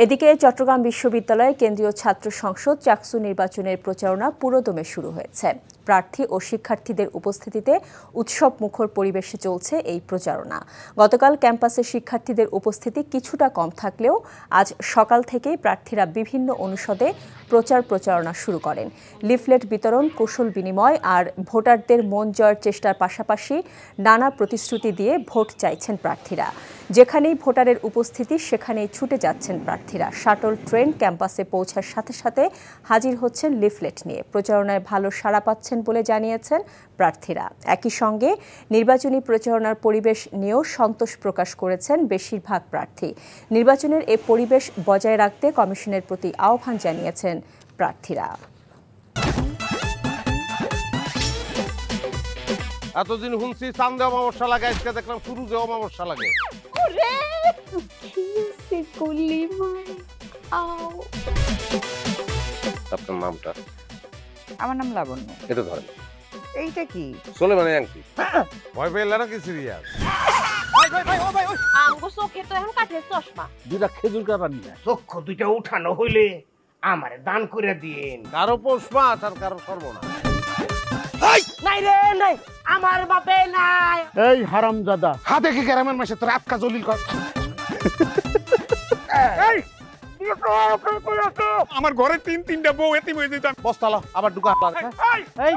এদিকে চট্টগ্রাম বিশ্ববিদ্যালয়ে কেন্দ্রীয় ছাত্র সংসদ চাকসু নির্বাচনের প্রচারণা পুরোদমে শুরু হয়েছে। প্রার্থী ও শিক্ষার্থীদের উপস্থিতিতে উৎসব মুখর পরিবেশে চলছে এই প্রচারণা। গতকাল ক্যাম্পাসে শিক্ষার্থীদের উপস্থিতি কিছুটা কম থাকলেও আজ সকাল থেকেই প্রার্থীরা বিভিন্ন অনুষদে প্রচারণা শুরু করেন। লিফলেট বিতরণ, কৌশল বিনিময় আর ভোটারদের মন জয়ের চেষ্টার পাশাপাশি নানা প্রতিশ্রুতি দিয়ে ভোট চাইছেন প্রার্থীরা। যেখানেই ভোটারের উপস্থিতি সেখানেই ছুটে যাচ্ছেন প্রার্থীরা। শাটল ট্রেন ক্যাম্পাসে পৌঁছার সাথে সাথে হাজির হচ্ছেন লিফলেট নিয়ে। প্রচারণায় ভালো সাড়া পাচ্ছেন বলে জানিয়েছেন প্রার্থীরা। একই সঙ্গে নির্বাচনী প্রচারণার পরিবেশ নিয়েও সন্তোষ প্রকাশ করেছেন বেশিরভাগ প্রার্থী। নির্বাচনের এ পরিবেশ বজায় রাখতে কমিশনের প্রতি আহ্বান জানিয়েছেন প্রার্থীরা। এতদিন শুনছি চাঁদে অমাবস্যা লাগে, আজকে দেখলাম সূর্যে অমাবস্যা লাগে। আপনার নামটা? আমার নাম লাবণ্য। এটা ধরেন। এইটা কি? সোলেমানি আংটি। ভয় পেলে নাকি সিরিয়াস? আমগো চোখে তো এখন কাঠের চশমা। দুইটা খেজুর কাটা নিয়ে চক্ষু দুইটা উঠানো হইলে আমারে দান করে দিন। কারো পৌষ মাস আর কারো সর্বনাশ। নাই রে নাই, আমার বাপে নাই। এই হারামজাদা, হাতে কি গ্রামের মাসে তোর আটকা জলিল কর। আমার ঘরে তিনটা বউ এতিম হয়ে যেতাম। বস্তালা আবার ঢুকা। এই